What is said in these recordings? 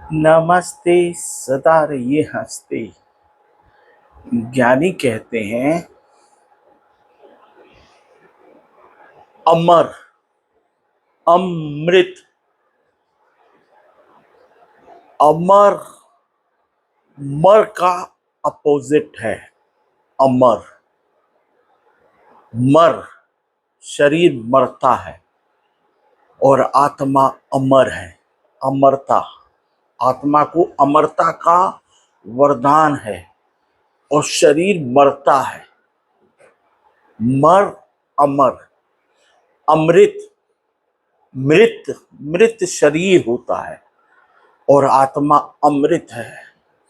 नमस्ते सदा रहिए हंसते। ज्ञानी कहते हैं अमर, अमृत। अमर मर का अपोजिट है अमर। मर शरीर मरता है और आत्मा अमर है। अमरता, आत्मा को अमरता का वरदान है और शरीर मरता है। मर अमर, अमृत मृत, मृत शरीर होता है और आत्मा अमृत है।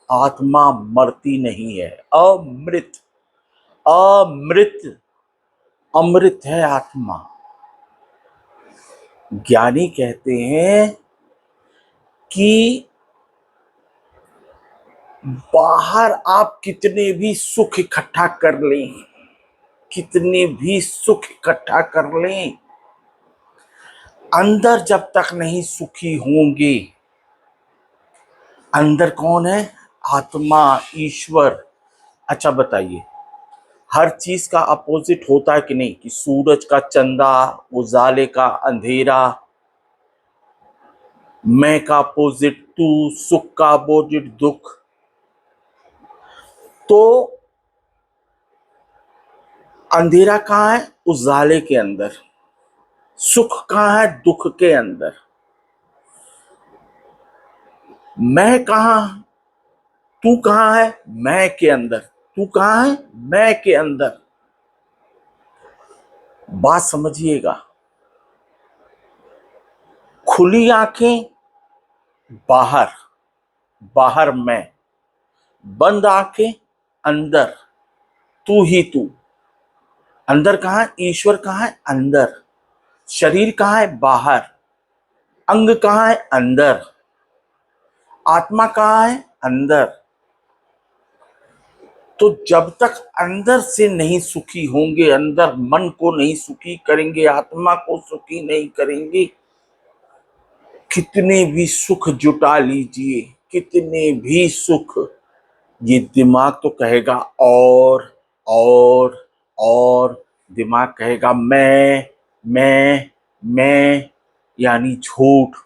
आत्मा मरती नहीं है, अमृत, अमृत, अमृत है आत्मा। ज्ञानी कहते हैं कि बाहर आप कितने भी सुख इकट्ठा कर लें, कितने भी सुख इकट्ठा कर लें, अंदर जब तक नहीं सुखी होंगे। अंदर कौन है? आत्मा, ईश्वर। अच्छा बताइए, हर चीज का अपोजिट होता है कि नहीं? कि सूरज का चंदा, उजाले का अंधेरा, मैं का अपोजिट तू, सुख का अपोजिट दुख। तो अंधेरा कहाँ है? उजाले के अंदर। सुख कहाँ है? दुख के अंदर। मैं कहाँ? तू कहाँ है? मैं के अंदर। तू कहाँ है? मैं के अंदर। बात समझिएगा। खुली आंखें बाहर, बाहर मैं, बंद आंखें अंदर, तू ही तू। अंदर कहाँ है? ईश्वर कहाँ है? अंदर। शरीर कहाँ है? बाहर। अंग कहाँ है? अंदर। आत्मा कहाँ है? अंदर। तो जब तक अंदर से नहीं सुखी होंगे, अंदर मन को नहीं सुखी करेंगे, आत्मा को सुखी नहीं करेंगे, कितने भी सुख जुटा लीजिए, कितने भी सुख, ये दिमाग तो कहेगा और और। दिमाग कहेगा मैं, यानी झूठ।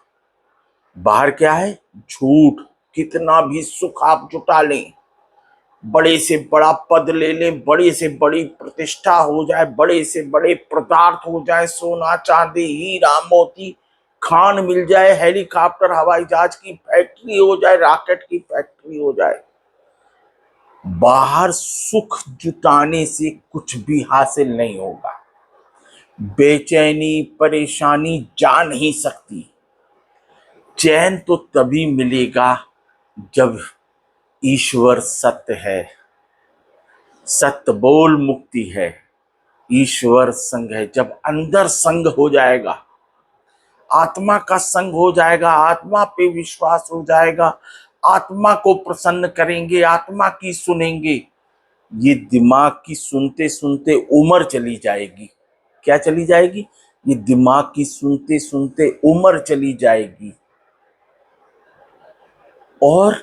बाहर क्या है? झूठ। कितना भी सुख आप जुटा लें, बड़े से बड़ा पद ले लें, बड़े से बड़ी प्रतिष्ठा हो जाए, बड़े से बड़े पदार्थ हो जाए, सोना चांदी हीरा मोती खान मिल जाए, हेलीकॉप्टर हवाई जहाज की फैक्ट्री हो जाए, रॉकेट की फैक्ट्री हो जाए, बाहर सुख जुटाने से कुछ भी हासिल नहीं होगा। बेचैनी परेशानी जा नहीं सकती। चैन तो तभी मिलेगा जब ईश्वर सत्य है। सत्य बोल मुक्ति है, ईश्वर संग है। जब अंदर संग हो जाएगा, आत्मा का संग हो जाएगा, आत्मा पे विश्वास हो जाएगा, आत्मा को प्रसन्न करेंगे, आत्मा की सुनेंगे, ये दिमाग की सुनते सुनते उम्र चली जाएगी। क्या चली जाएगी? ये दिमाग की सुनते सुनते उम्र चली जाएगी और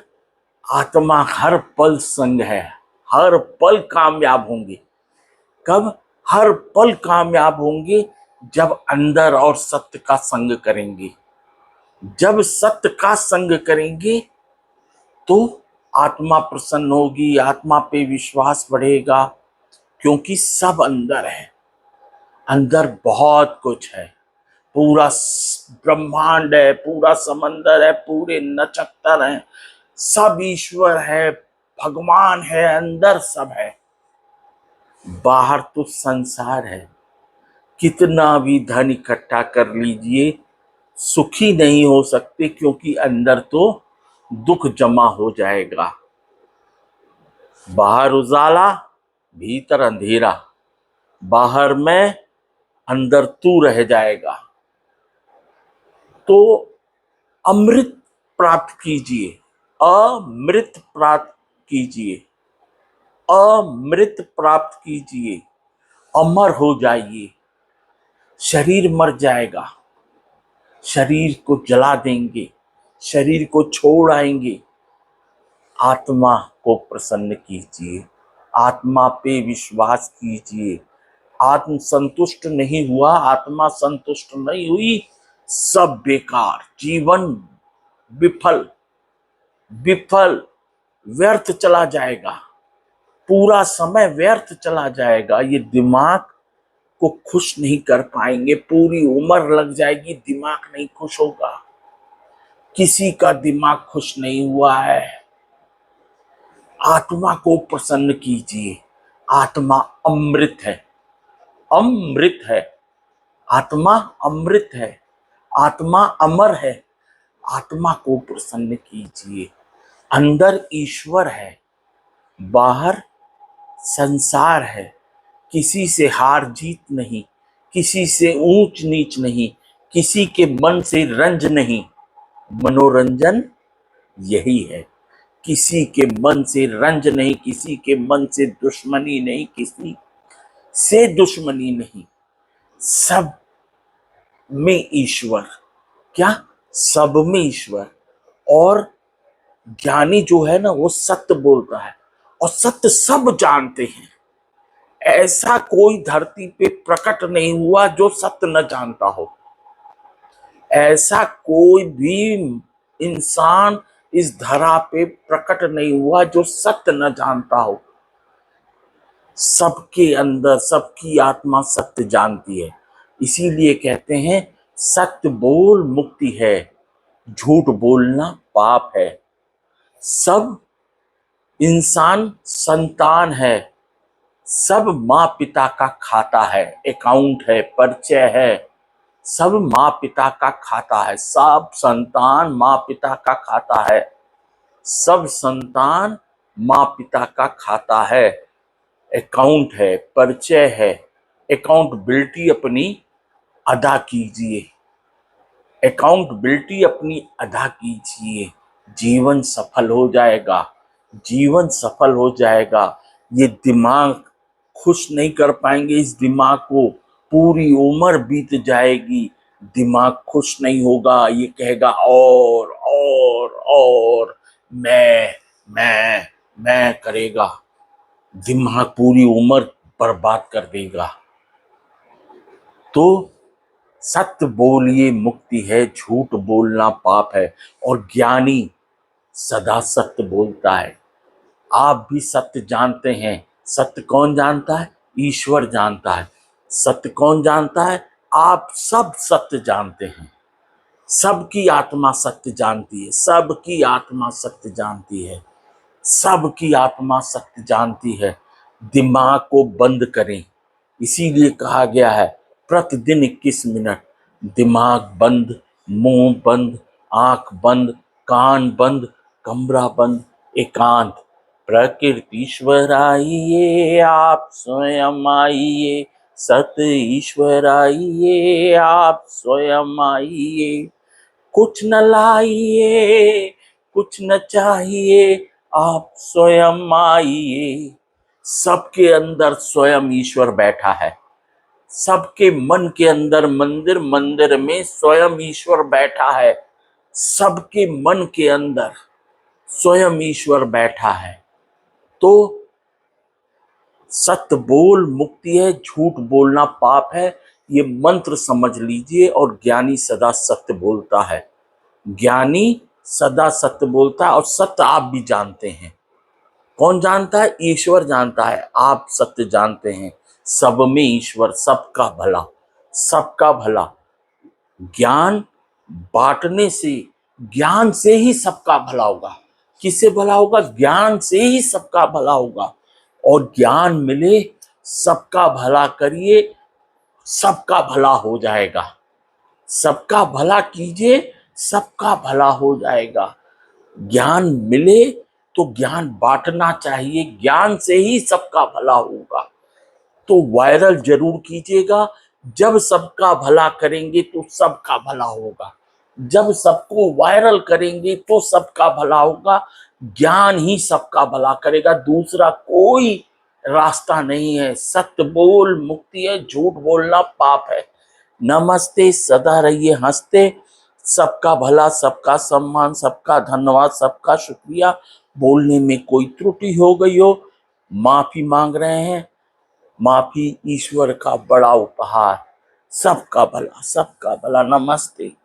आत्मा हर पल संग है, हर पल कामयाब होंगे। कब? हर पल कामयाब होंगे जब अंदर और सत्य का संग करेंगे। जब सत्य का संग करेंगे तो आत्मा प्रसन्न होगी, आत्मा पे विश्वास बढ़ेगा, क्योंकि सब अंदर है। अंदर बहुत कुछ है, पूरा ब्रह्मांड है, पूरा समंदर है, पूरे नक्षत्र हैं, सब ईश्वर है, भगवान है, अंदर सब है। बाहर तो संसार है। कितना भी धन इकट्ठा कर लीजिए, सुखी नहीं हो सकते, क्योंकि अंदर तो दुख जमा हो जाएगा। बाहर उजाला, भीतर अंधेरा, बाहर मैं, अंदर तू रह जाएगा। तो अमृत प्राप्त कीजिए, अमृत प्राप्त कीजिए, अमृत प्राप्त कीजिए, अमर हो जाइए। शरीर मर जाएगा, शरीर को जला देंगे, शरीर को छोड़ आएंगे। आत्मा को प्रसन्न कीजिए, आत्मा पे विश्वास कीजिए। आत्म संतुष्ट नहीं हुआ, आत्मा संतुष्ट नहीं हुई, सब बेकार, जीवन विफल, विफल, व्यर्थ चला जाएगा, पूरा समय व्यर्थ चला जाएगा। ये दिमाग को खुश नहीं कर पाएंगे, पूरी उम्र लग जाएगी, दिमाग नहीं खुश होगा। किसी का दिमाग खुश नहीं हुआ है। आत्मा को प्रसन्न कीजिए। आत्मा अमृत है, अमृत है। आत्मा अमृत है, आत्मा अमर है। आत्मा को प्रसन्न कीजिए। अंदर ईश्वर है, बाहर संसार है। किसी से हार जीत नहीं, किसी से ऊंच नीच नहीं, किसी के मन से रंज नहीं। मनोरंजन यही है। किसी के मन से रंज नहीं, किसी के मन से दुश्मनी नहीं, किसी से दुश्मनी नहीं। सब में ईश्वर। क्या? सब में ईश्वर। और ज्ञानी जो है ना, वो सत्य बोलता है, और सत्य सब जानते हैं। ऐसा कोई धरती पे प्रकट नहीं हुआ जो सत्य न जानता हो। ऐसा कोई भी इंसान इस धरा पे प्रकट नहीं हुआ जो सत्य न जानता हो। सबके अंदर, सबकी आत्मा सत्य जानती है। इसीलिए कहते हैं सत्य बोल मुक्ति है, झूठ बोलना पाप है। सब इंसान संतान है, सब माँ पिता का खाता है, अकाउंट है, परिचय है। सब माँ पिता का खाता है, सब संतान माँ पिता का खाता है। सब संतान माँ पिता का खाता है, अकाउंट है, परिचय है। अकाउंटबिलिटी अपनी अदा कीजिए, अकाउंटबिलिटी अपनी अदा कीजिए। जीवन सफल हो जाएगा, जीवन सफल हो जाएगा। ये दिमाग खुश नहीं कर पाएंगे, इस दिमाग को पूरी उम्र बीत जाएगी, दिमाग खुश नहीं होगा। ये कहेगा और मैं करेगा, दिमाग पूरी उम्र बर्बाद कर देगा। तो सत्य बोलिए मुक्ति है, झूठ बोलना पाप है। और ज्ञानी सदा सत्य बोलता है। आप भी सत्य जानते हैं। सत्य कौन जानता है? ईश्वर जानता है। सत्य कौन जानता है? आप सब सत्य जानते हैं। सबकी आत्मा सत्य जानती है, सबकी आत्मा सत्य जानती है, सबकी आत्मा सत्य जानती है। दिमाग को बंद करें। इसीलिए कहा गया है प्रतिदिन 21 मिनट दिमाग बंद, मुंह बंद, आंख बंद, कान बंद, कमरा बंद, एकांत। प्रकृतिश्वर आइए, आप स्वयं आइए, सत्य ईश्वर आइए, आप स्वयं आइए। कुछ न लाइए, कुछ न चाहिए, आप स्वयं आइए। सबके अंदर स्वयं ईश्वर बैठा है। सबके मन के अंदर, मंदिर मंदिर में स्वयं ईश्वर बैठा है। सबके मन के अंदर स्वयं ईश्वर बैठा है। तो सत्य बोल मुक्ति है, झूठ बोलना पाप है। ये मंत्र समझ लीजिए। और ज्ञानी सदा सत्य बोलता है, ज्ञानी सदा सत्य बोलता है। और सत्य आप भी जानते हैं। कौन जानता है? ईश्वर जानता है। आप सत्य जानते हैं। सब में ईश्वर, सबका भला, सबका भला। ज्ञान बांटने से, ज्ञान से ही सबका भला होगा। किससे भला होगा? ज्ञान से ही सबका भला होगा। और ज्ञान मिले, सबका भला करिए, सबका भला हो जाएगा। सबका भला कीजिए, सबका भला हो जाएगा। ज्ञान मिले तो ज्ञान बांटना चाहिए, ज्ञान से ही सबका भला होगा। तो वायरल जरूर कीजिएगा। जब सबका भला करेंगे तो सबका भला होगा। जब सबको वायरल करेंगे तो सबका भला होगा। ज्ञान ही सबका भला करेगा, दूसरा कोई रास्ता नहीं है। सत्य बोल मुक्ति है, झूठ बोलना पाप है। नमस्ते, सदा रहिए हंसते, सबका भला, सबका सम्मान, सबका धन्यवाद, सबका शुक्रिया। बोलने में कोई त्रुटि हो गई हो, माफी मांग रहे हैं। माफी ईश्वर का बड़ा उपहार। सबका भला, सबका भला। नमस्ते।